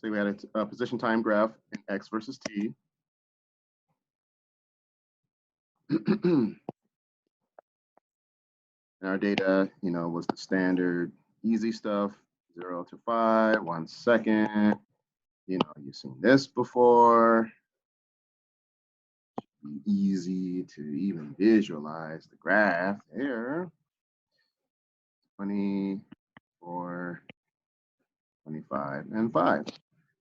Say we had a position time graph in X versus T. And our data, was the standard easy stuff, 0 to 5, 1 second. You've seen this before. Easy to even visualize the graph there. 24, 25, and 5.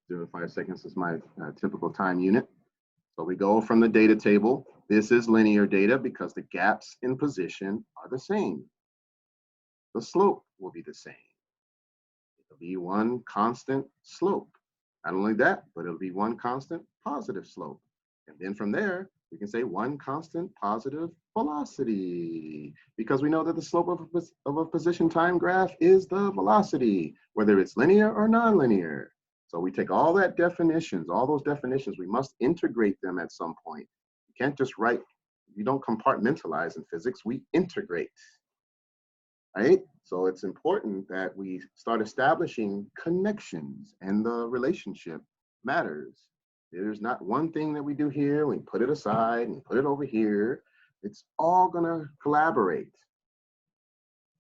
0 to 5 seconds is my typical time unit. So we go from the data table. This is linear data because the gaps in position are the same. The slope will be the same. It'll be one constant slope. Not only that, but it'll be one constant positive slope. And then from there, we can say one constant positive velocity, because we know that the slope of a position time graph is the velocity, whether it's linear or nonlinear. So we take all that definitions, all those definitions, we must integrate them at some point. You can't just write, you don't compartmentalize in physics, we integrate, right? So it's important that we start establishing connections, and the relationship matters. There's not one thing that we do here, we put it aside and put it over here. It's all gonna collaborate.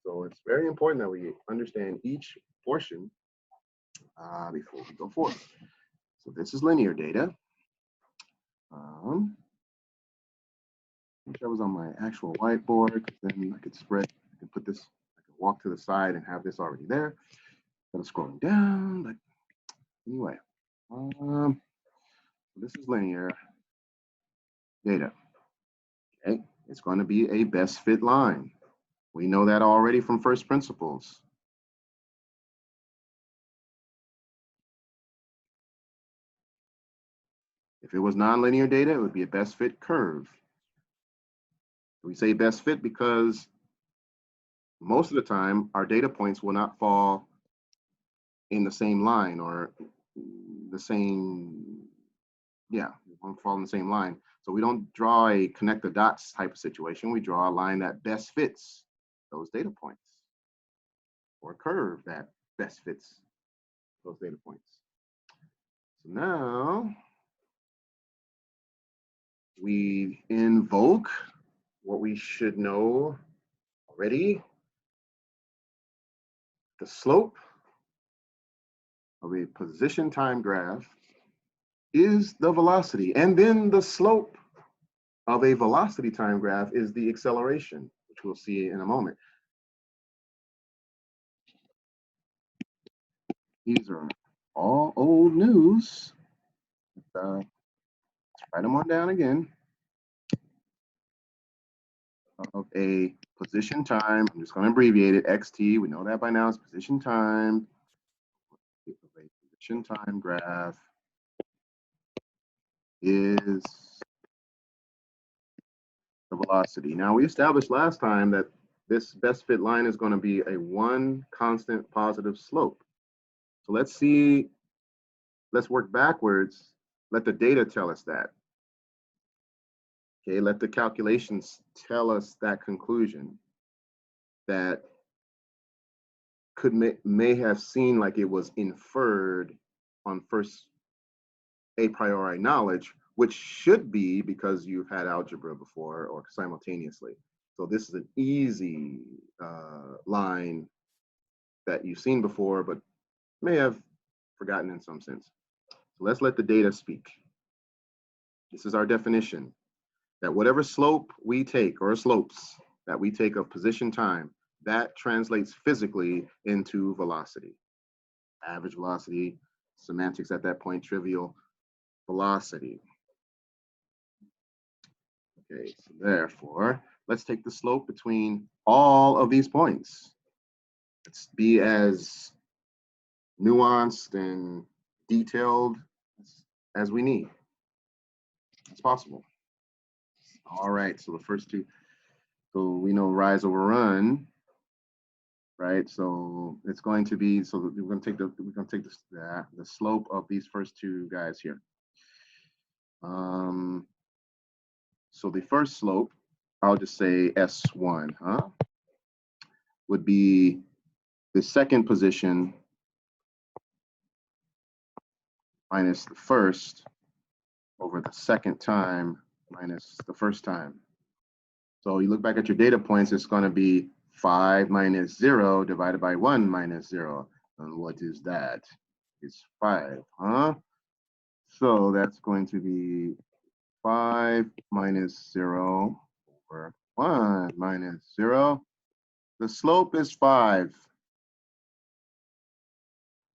So it's very important that we understand each portion before we go forward. So this is linear data. I wish I was on my actual whiteboard, because then I could spread, I could put this, I could walk to the side and have this already there. I'm scrolling down, but anyway. This is linear data. Okay, it's going to be a best fit line. We know that already from first principles. If it was nonlinear data, it would be a best fit curve. We say best fit because most of the time our data points will not fall in the same line, or the same, yeah, won't fall in the same line. So we don't draw a connect the dots type of situation. We draw a line that best fits those data points, or a curve that best fits those data points. So now we invoke what we should know already. The slope of a position time graph is the velocity, and then the slope of a velocity time graph is the acceleration, which we'll see in a moment. These are all old news. Let's write them on down again. Of a position time, I'm just going to abbreviate it, xt. We know that by now. It's position time. A position time graph is the velocity. Now, we established last time that this best fit line is going to be a one constant positive slope. So let's see, let's work backwards. Let the data tell us that. Okay, let the calculations tell us that conclusion that may have seemed like it was inferred on first a priori knowledge, which should be because you've had algebra before or simultaneously. So this is an easy line that you've seen before, but may have forgotten in some sense. So let's let the data speak. This is our definition, that whatever slope we take, or slopes that we take of position time, that translates physically into velocity. Average velocity, semantics at that point, trivial, velocity. Okay, so therefore, let's take the slope between all of these points. Let's be as nuanced and detailed as we need, as possible. All right, so the first two, so we know rise over run, right? So it's going to be, so we're going to take the slope of these first two guys here. So the first slope, I'll just say S1, would be the second position minus the first over the second time minus the first time. So you look back at your data points, it's going to be 5 minus 0 divided by 1 minus 0. And what is that? It's 5, huh? So that's going to be 5 minus 0 over 1 minus 0. The slope is 5.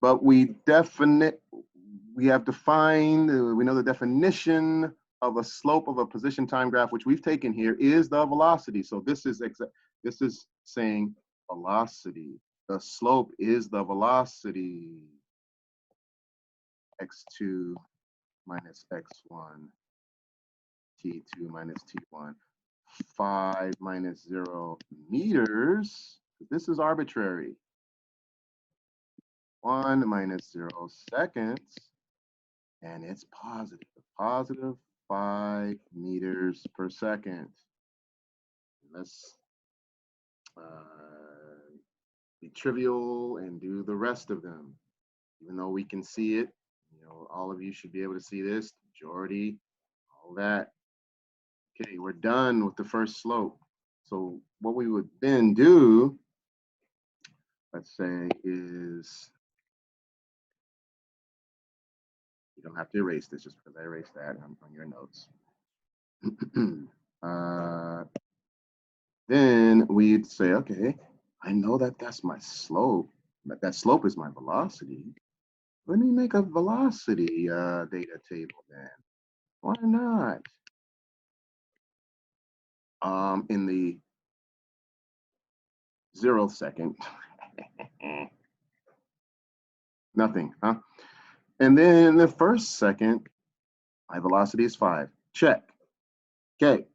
But we have defined, we know the definition of a slope of a position time graph, which we've taken here, is the velocity. So this is saying velocity. The slope is the velocity. X2 minus x1, t2 minus t1. 5 minus 0 meters. This is arbitrary. 1 minus 0 seconds. And it's positive 5 meters per second. Let's be trivial and do the rest of them. Even though we can see it, you know, all of you should be able to see this, majority, all that. Okay, we're done with the first slope. So what we would then do, let's say, is, you don't have to erase this just because I erased that on your notes. Then we'd say, okay, I know that that's my slope, but that slope is my velocity. Let me make a velocity data table then. Why not? In the 0th second, nothing, huh? And then the 1st second, my velocity is 5. Check. Okay.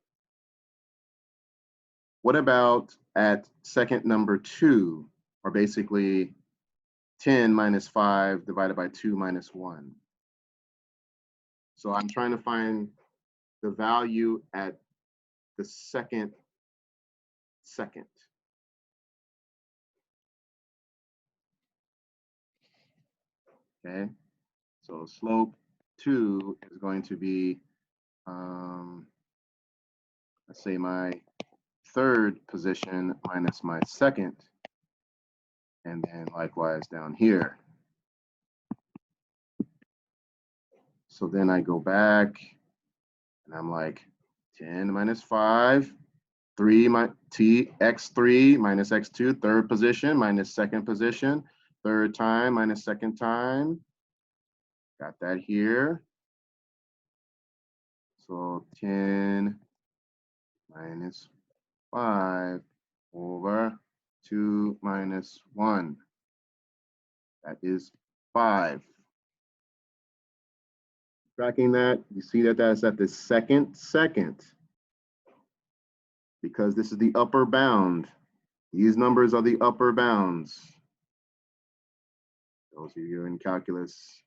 What about at second number 2, or basically 10 minus 5 divided by 2 minus 1? So I'm trying to find the value at the second. Okay, so slope 2 is going to be, let's say, my 3rd position minus my 2nd, and then likewise down here. So then I go back and I'm like 10 minus 5, 3 x3 minus x2, 3rd position minus 2nd position, 3rd time minus 2nd time. Got that here. So 10 minus 5 over 2 minus 1. That is 5. Tracking that, you see that that's at the second, because this is the upper bound. These numbers are the upper bounds. Those of you in calculus,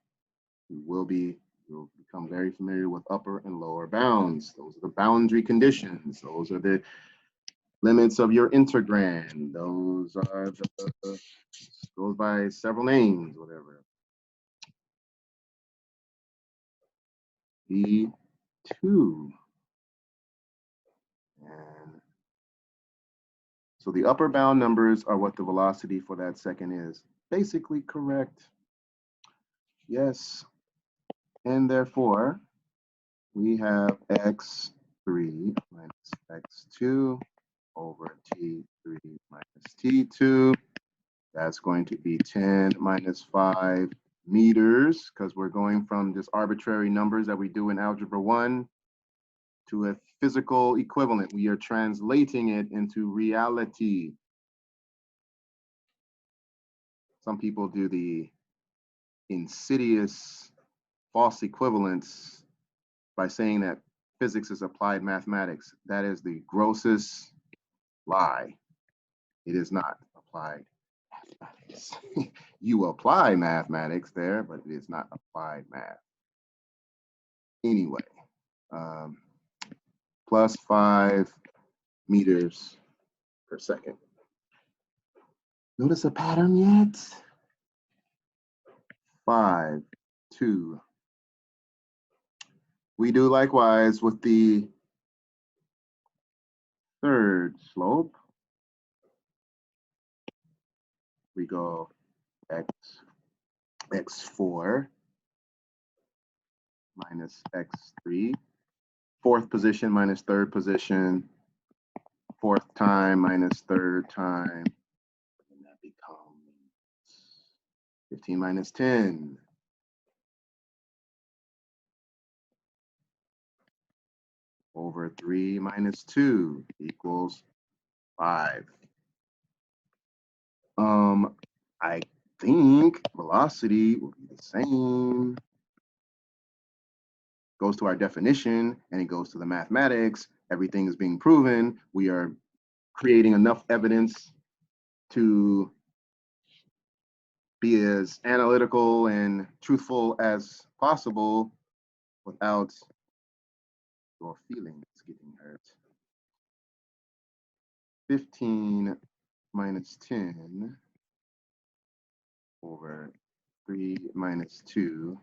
you'll become very familiar with upper and lower bounds. Those are the boundary conditions. Those are the limits of your integrand. Those are goes by several names, whatever. B2. And so the upper bound numbers are what the velocity for that second is. Basically correct. Yes. And therefore, we have x3 minus x2 over t3 minus t2. That's going to be 10 minus 5 meters, because we're going from just arbitrary numbers that we do in Algebra 1 to a physical equivalent. We are translating it into reality. Some people do the insidious false equivalence by saying that physics is applied mathematics. That is the grossest lie. It is not applied mathematics. You apply mathematics there, but it is not applied math. Anyway, plus 5 meters per second. Notice a pattern yet? 5, 2, We do likewise with the third slope. We go x4 minus x3, fourth position minus third position, fourth time minus third time, and that becomes 15 minus 10. Over 3 minus 2 equals 5. I think velocity will be the same. Goes to our definition and it goes to the mathematics. Everything is being proven. We are creating enough evidence to be as analytical and truthful as possible without your feelings getting hurt. 15 minus 10 over 3 minus 2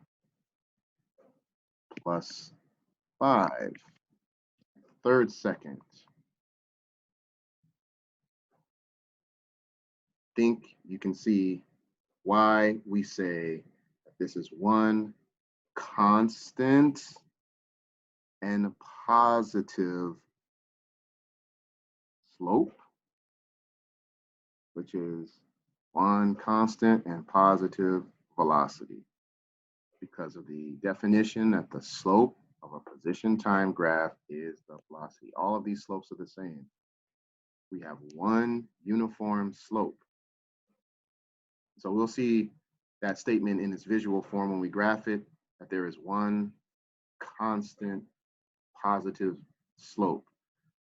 plus 5. Third second. Think you can see why we say that this is one constant and positive slope, which is one constant and positive velocity, because of the definition that the slope of a position time graph is the velocity. All of these slopes are the same. We have one uniform slope. So we'll see that statement in its visual form when we graph it, that there is one constant positive slope.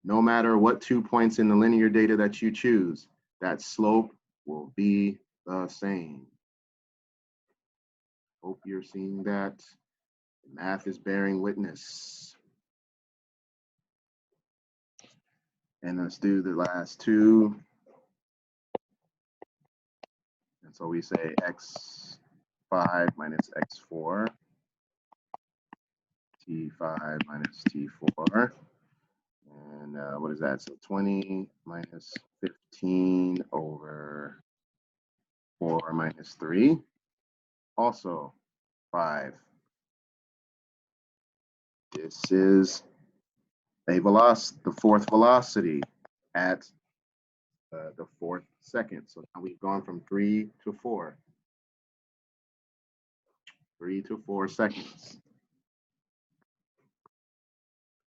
No matter what 2 points in the linear data that you choose, that slope will be the same. Hope you're seeing that. The math is bearing witness. And let's do the last two. And so we say x5 minus x4, t5 minus t4. And what is that? So 20 minus 15 over 4 minus 3. Also 5. This is a velocity, the fourth velocity at the fourth second. So now we've gone from 3 to 4. 3 to 4 seconds.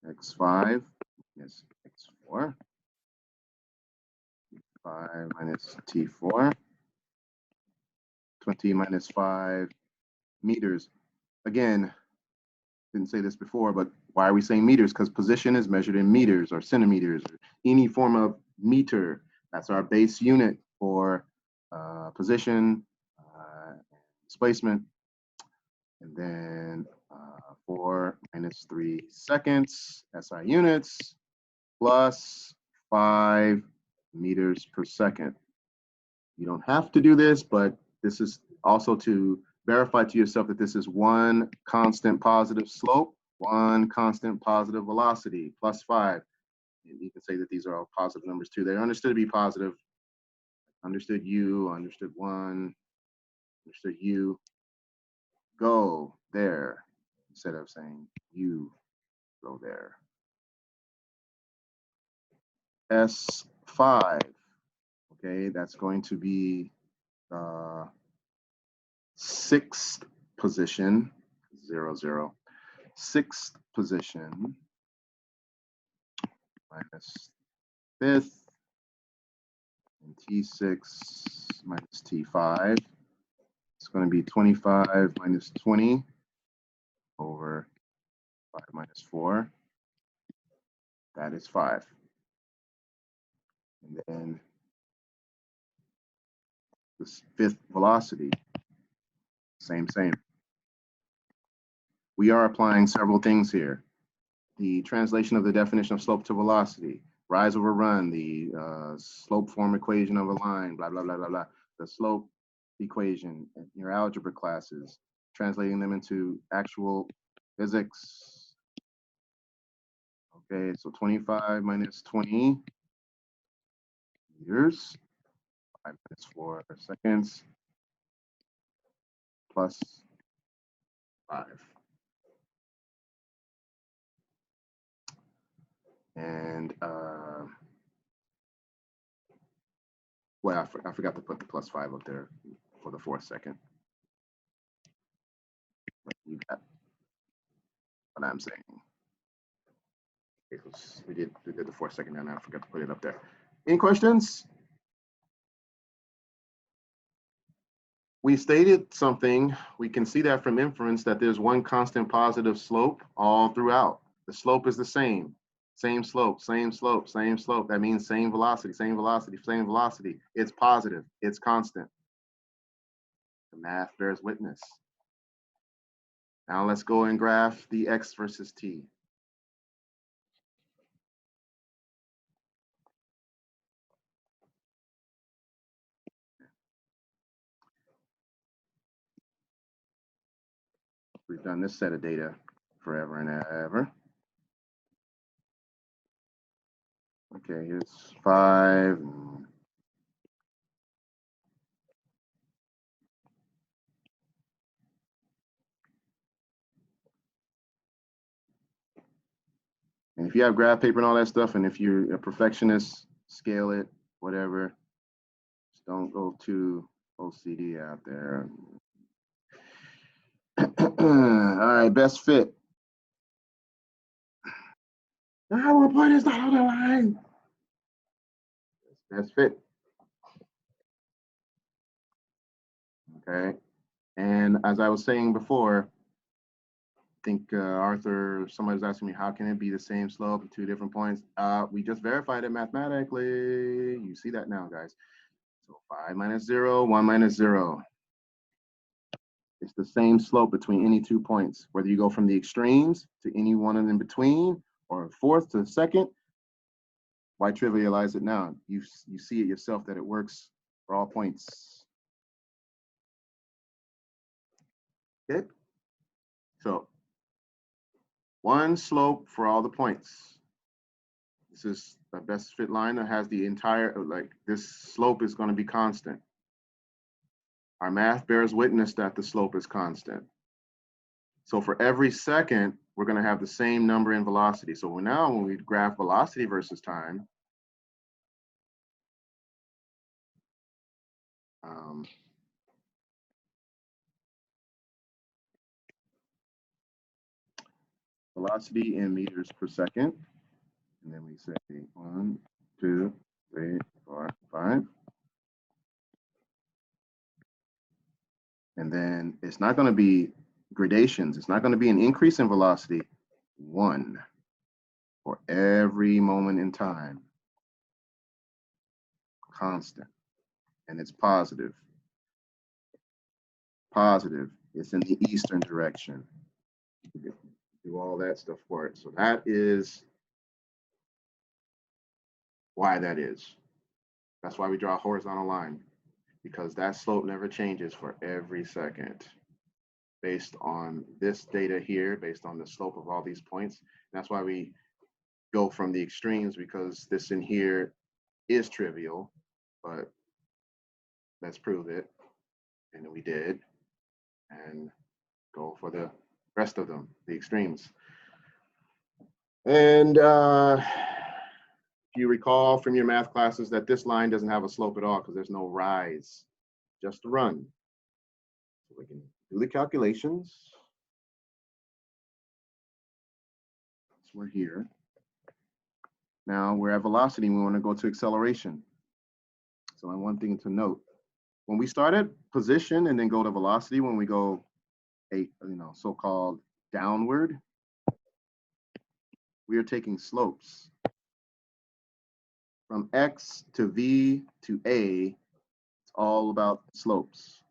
x5 minus x4. 5 minus t4. 20 minus 5 meters. Again, didn't say this before, but why are we saying meters? Because position is measured in meters or centimeters or any form of meter. That's our base unit for position, displacement. And then 4 minus 3 seconds, SI units, plus 5 meters per second. You don't have to do this, but this is also to verify to yourself that this is one constant positive slope, one constant positive velocity, plus 5. And you can say that these are all positive numbers too. They're understood to be positive. Understood U, understood 1, understood U. Go there, instead of saying you go there. S5, okay, that's going to be the sixth position, 0, 0. Sixth position minus fifth, and T6 minus T5. It's going to be 25 minus 20 over 5 minus 4. That is 5. And then this fifth velocity, same. We are applying several things here. The translation of the definition of slope to velocity, rise over run, the slope form equation of a line, blah, blah, blah, blah, blah. The slope equation in your algebra classes, translating them into actual physics, Okay, so 25 minus 20 meters, 5 minutes 4 seconds, plus 5. And well, I forgot to put the plus 5 up there for the 4th second. But you got what I'm saying. We did the 4th second and I forgot to put it up there. Any questions? We stated something. We can see that from inference that there's one constant positive slope all throughout. The slope is the same. Same slope, same slope, same slope. That means same velocity, same velocity, same velocity. It's positive. It's constant. The math bears witness. Now let's go and graph the x versus t. We've done this set of data forever and ever. Okay, here's 5. And if you have graph paper and all that stuff, and if you're a perfectionist, scale it, whatever. Just don't go too OCD out there. All right, best fit. I will put this not on the line. Best fit. Okay. And as I was saying before, I think Arthur, somebody's asking me, how can it be the same slope at 2 different points? We just verified it mathematically. You see that now, guys. So 5 minus 0, 1 minus 0. It's the same slope between any 2 points, whether you go from the extremes to any one in between or 4th to 2nd. Why trivialize it now? You see it yourself that it works for all points. Okay. So one slope for all the points. This is the best fit line that has the entire, like this slope is going to be constant. Our math bears witness that the slope is constant. So for every second, we're going to have the same number in velocity. So now when we graph velocity versus time, velocity in meters per second. And then we say 1, 2, 3, 4, 5. And then it's not going to be gradations. It's not going to be an increase in velocity. 1 for every moment in time. Constant. And it's positive. Positive. It's in the eastern direction. Do all that stuff for it. So that is why that is. That's why we draw a horizontal line, because that slope never changes for every second based on this data here, based on the slope of all these points. And that's why we go from the extremes, because this in here is trivial, but let's prove it. And we did, and go for the rest of them, the extremes. And if you recall from your math classes that this line doesn't have a slope at all because there's no rise, just a run. So we can do the calculations. So we're here. Now we're at velocity, we want to go to acceleration. So one thing to note, when we start at position and then go to velocity, when we go so-called downward, we are taking slopes. From X to V to A, it's all about slopes.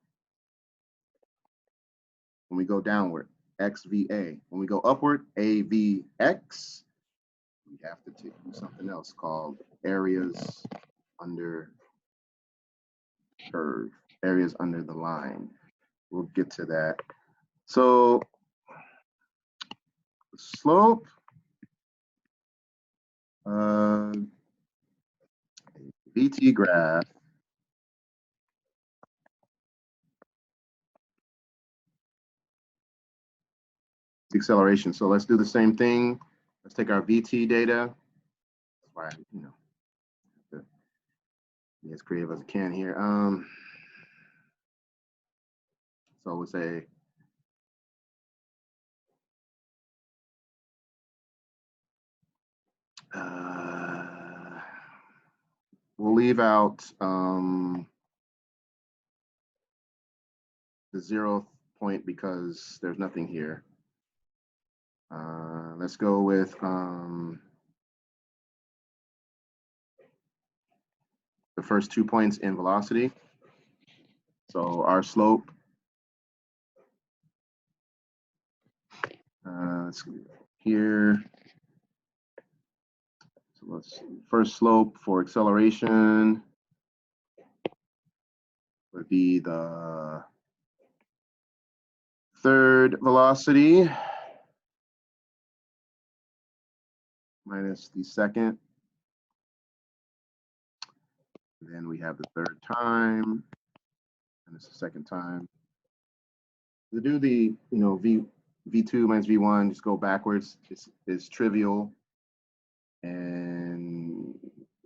When we go downward, XVA. When we go upward, AVX, we have to do something else called areas under curve, areas under the line. We'll get to that. So slope VT graph acceleration. So let's do the same thing. Let's take our VT data. That's why, you know, be as creative as I can here. So we'll say we'll leave out the 0th point because there's nothing here. Let's go with the first 2 points in velocity. So our slope, let's here. So let's first slope for acceleration would be the third velocity minus the second. Then we have the third time, and it's the second time. To do the, you know, V2 minus V1, just go backwards, is trivial. And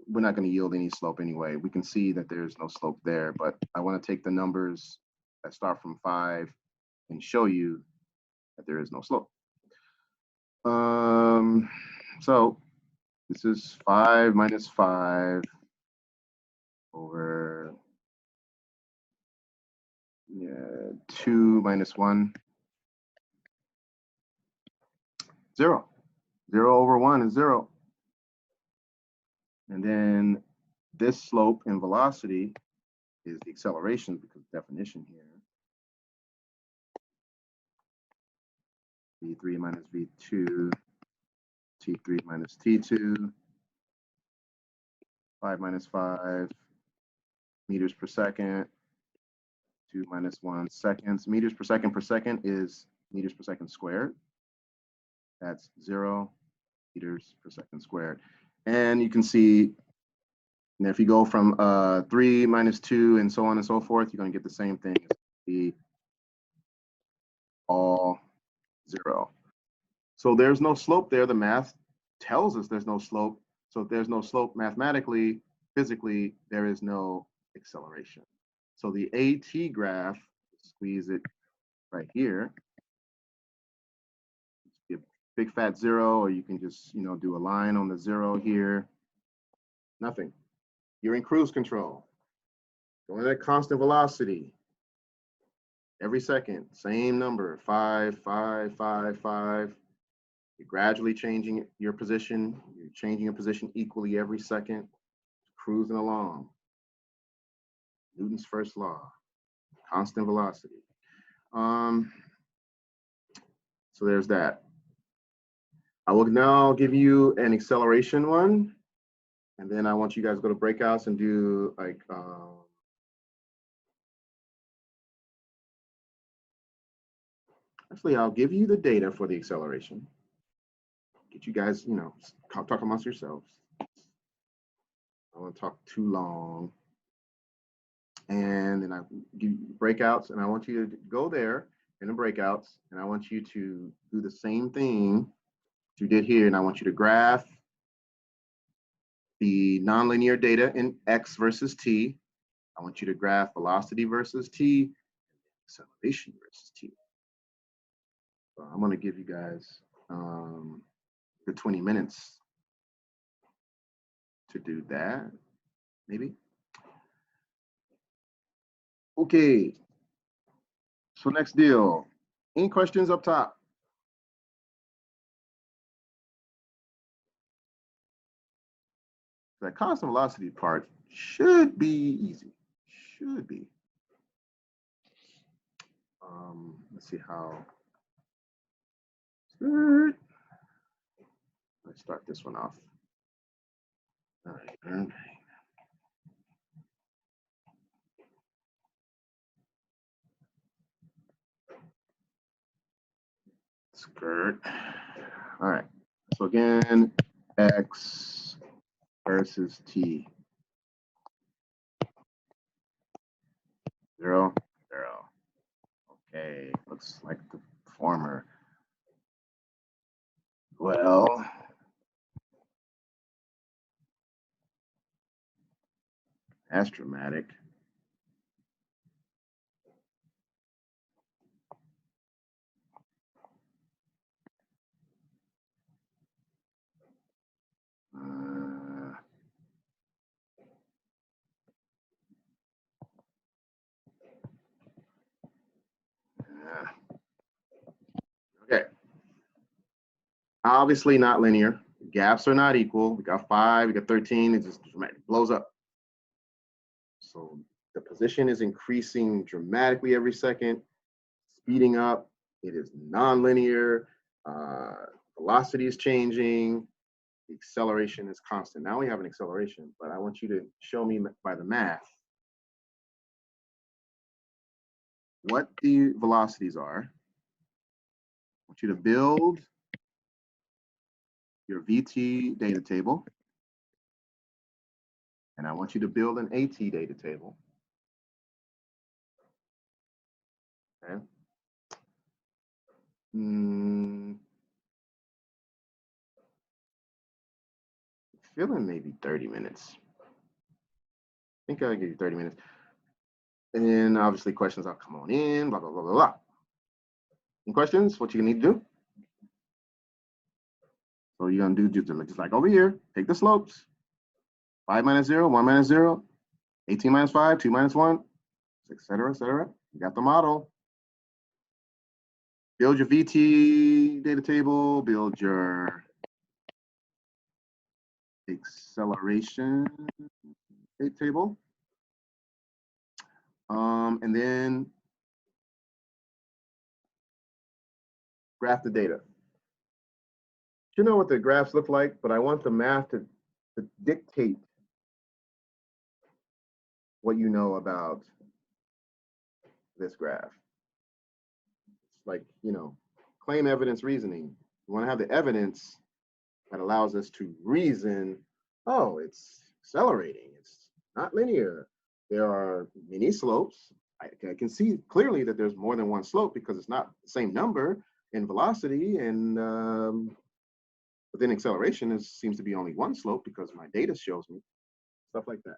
we're not going to yield any slope anyway. We can see that there's no slope there, but I want to take the numbers that start from 5 and show you that there is no slope. So this is 5 minus 5 over 2 minus 1, 0. 0 over 1 is 0. And then this slope in velocity is the acceleration because of definition here. V3 minus V2, T3 minus T2, 5 minus 5 meters per second, 2 minus 1 seconds. Meters per second is meters per second squared. That's 0 meters per second squared. And you can see, and if you go from 3 minus 2 and so on and so forth, you're going to get the same thing. It's be all 0. So there's no slope there. The math tells us there's no slope. So if there's no slope mathematically, physically, there is no acceleration. So the AT graph, squeeze it right here. A big fat 0, or you can just, you know, do a line on the 0 here. Nothing. You're in cruise control. Going at constant velocity. Every second, same number, 5, 5, 5, 5. You're gradually changing your position. You're changing your position equally every second, cruising along. Newton's first law, constant velocity. So there's that. I will now give you an acceleration one, and then I want you guys to go to breakouts and do like, actually, I'll give you the data for the acceleration. Get you guys, you know, talk amongst yourselves. I don't want to talk too long. And then I give you breakouts, and I want you to go there in the breakouts, and I want you to do the same thing you did here, and I want you to graph the nonlinear data in x versus t. I want you to graph velocity versus t, acceleration versus t. So I'm going to give you guys the 20 minutes to do that, maybe. Okay. So next deal. Any questions up top? That constant velocity part should be easy. Should be. Let's see how. Let's start this one off. All right. Skirt. All right. So again, x versus t. 0, 0. Okay, looks like the former. Well, that's dramatic. Okay. Obviously not linear. Gaps are not equal. We got 5, we got 13. It just blows up. So the position is increasing dramatically every second, speeding up. It is nonlinear. Velocity is changing. The acceleration is constant. Now we have an acceleration, but I want you to show me by the math what the velocities are. I want you to build your VT data table. And I want you to build an AT data table. Okay. Feeling maybe 30 minutes. I think I'll give you 30 minutes. And then obviously questions will come on in, blah, blah, blah, blah, blah. Any questions? What you need to do? So you're gonna do just like over here, take the slopes. 5 minus 0, 1 minus 0, 18 minus 5, 2 minus 1, et cetera, et cetera. You got the model. Build your VT data table, build your acceleration data table. And then graph the data. You know what the graphs look like, but I want the math to dictate what you know about this graph. It's like, you know, claim evidence reasoning. You want to have the evidence that allows us to reason, oh, it's accelerating, it's not linear. There are many slopes. I can see clearly that there's more than one slope because it's not the same number in velocity, and within acceleration, there seems to be only one slope because my data shows me stuff like that.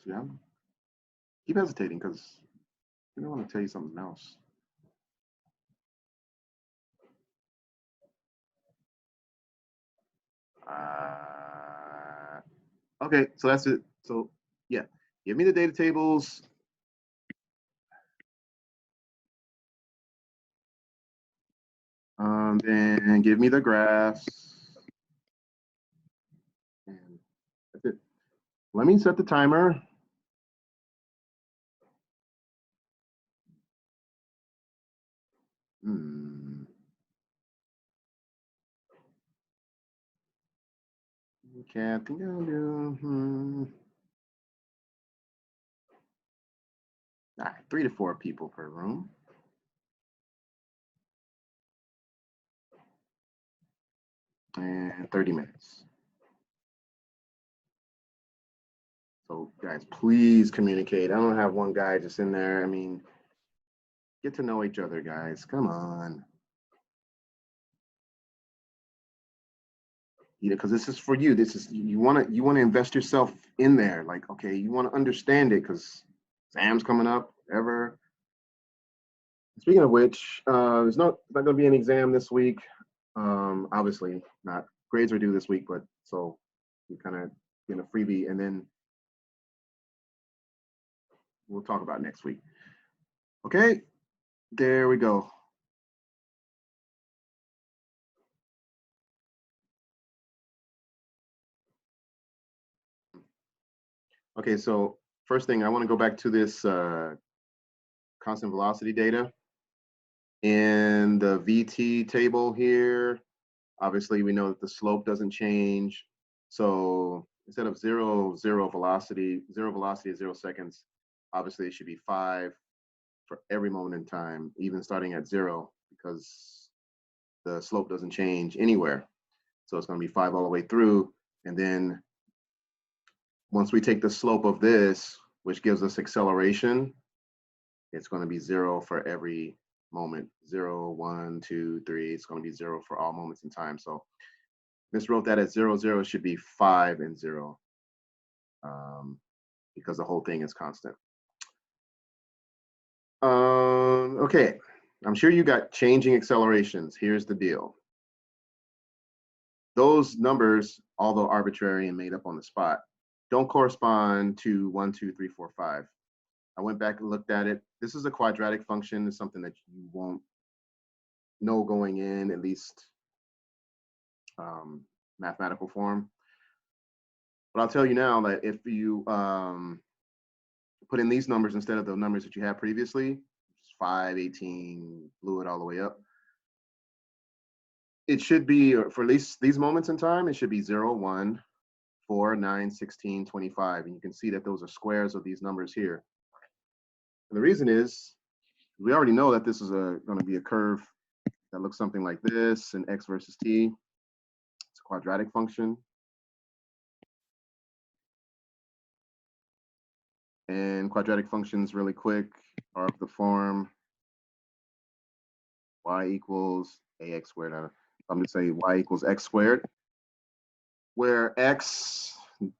See, I keep hesitating because I want to tell you something else. Okay, so that's it. So yeah, give me the data tables. Then give me the graphs. And that's it. Let me set the timer. Okay, I think I'll do 3 to 4 people per room. And 30 minutes. So guys, please communicate. I don't have one guy just in there. I mean, get to know each other, guys. Come on. You know, because this is for you. This is you want to invest yourself in there. Like, okay, you want to understand it because exams coming up, whatever. Speaking of which, there's not going to be an exam this week. Obviously not. Grades are due this week, but so you kind of get a freebie, and then we'll talk about next week. Okay, there we go. Okay, so first thing, I want to go back to this constant velocity data. In the VT table here, obviously we know that the slope doesn't change. So instead of 0 velocity is 0 seconds, obviously it should be 5 for every moment in time, even starting at 0, because the slope doesn't change anywhere. So it's going to be 5 all the way through. And then once we take the slope of this, which gives us acceleration, it's going to be 0 for every moment. 0, 1, 2, 3. It's going to be 0 for all moments in time. So miswrote that as 0, 0. It should be 5 and 0 because the whole thing is constant. Okay, I'm sure you got changing accelerations. Here's the deal. Those numbers, although arbitrary and made up on the spot, don't correspond to 1, 2, 3, 4, 5. I went back and looked at it. This is a quadratic function. It's something that you won't know going in, at least mathematical form. But I'll tell you now that if you put in these numbers instead of the numbers that you had previously, 5, 18, blew it all the way up, it should be, for at least these moments in time, it should be 0, 1, 4, 9, 16, 25. And you can see that those are squares of these numbers here. And the reason is, we already know that this is going to be a curve that looks something like this in x versus t. It's a quadratic function. And quadratic functions, really quick, are of the form y equals ax squared. I'm going to say y equals x squared, where x,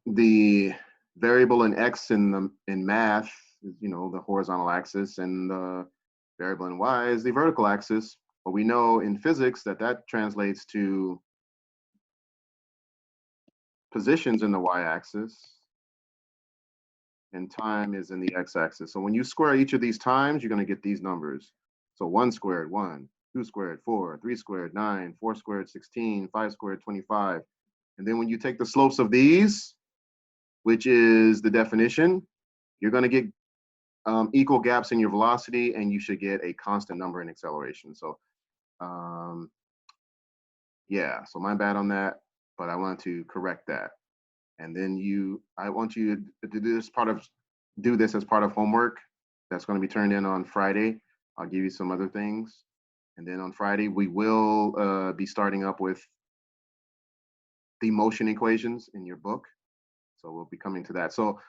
the variable in x in math, is, you know, the horizontal axis, and the variable in y is the vertical axis. But we know in physics that that translates to positions in the y-axis, and time is in the x-axis. So when you square each of these times, you're going to get these numbers. So 1 squared, 1, 2 squared, 4, 3 squared, 9, 4 squared, 16, 5 squared, 25. And then when you take the slopes of these, which is the definition, you're going to get equal gaps in your velocity, and you should get a constant number in acceleration. So yeah, so my bad on that, but I want to correct that. And then I want you to do this as part of homework that's going to be turned in on Friday. I'll give you some other things. And then on Friday, we will be starting up with the motion equations in your book. So we'll be coming to that. So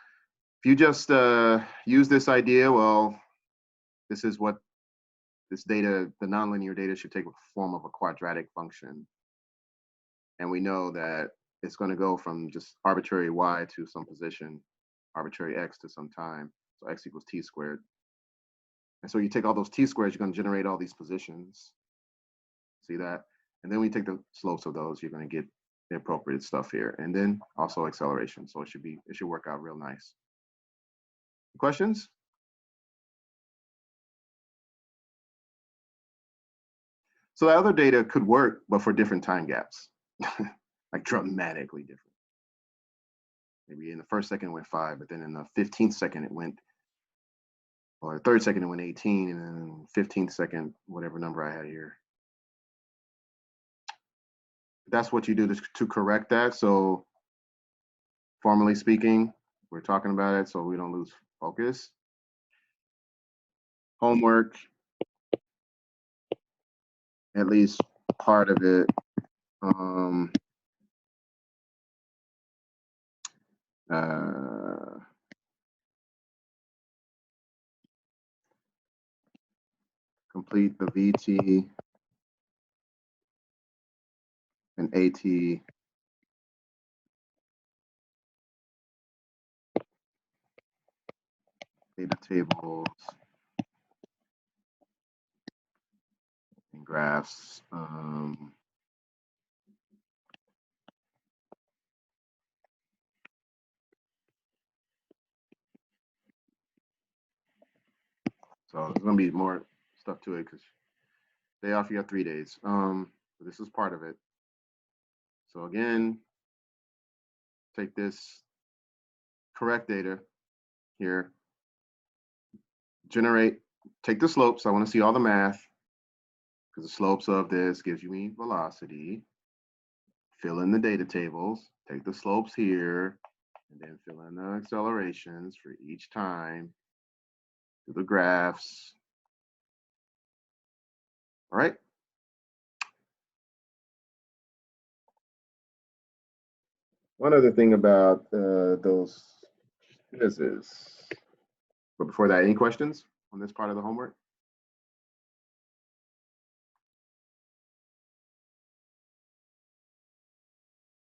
if you just use this idea, well, this is what this data, the nonlinear data, should take the form of a quadratic function. And we know that it's going to go from just arbitrary y to some position, arbitrary x to some time. So x equals t squared. And so you take all those t squares, you're going to generate all these positions. See that? And then when you take the slopes of those, you're going to get the appropriate stuff here. And then also acceleration. So it should work out real nice. Questions? So that other data could work, but for different time gaps, like dramatically different. Maybe in the first second it went 5, but then in the 15th second it went, or the third second it went 18, and then 15th second, whatever number I had here. That's what you do to correct that. So formally speaking, we're talking about it so we don't lose focus. Homework, at least part of it. Complete the VT and AT data tables and graphs. So there's gonna be more stuff to it because day off, you have 3 days. But this is part of it. So again, take this correct data here, take the slopes. I want to see all the math because the slopes of this gives you me velocity. Fill in the data tables, take the slopes here, and then fill in the accelerations for each time. Do the graphs. All right. One other thing about those quizzes. But before that, any questions on this part of the homework?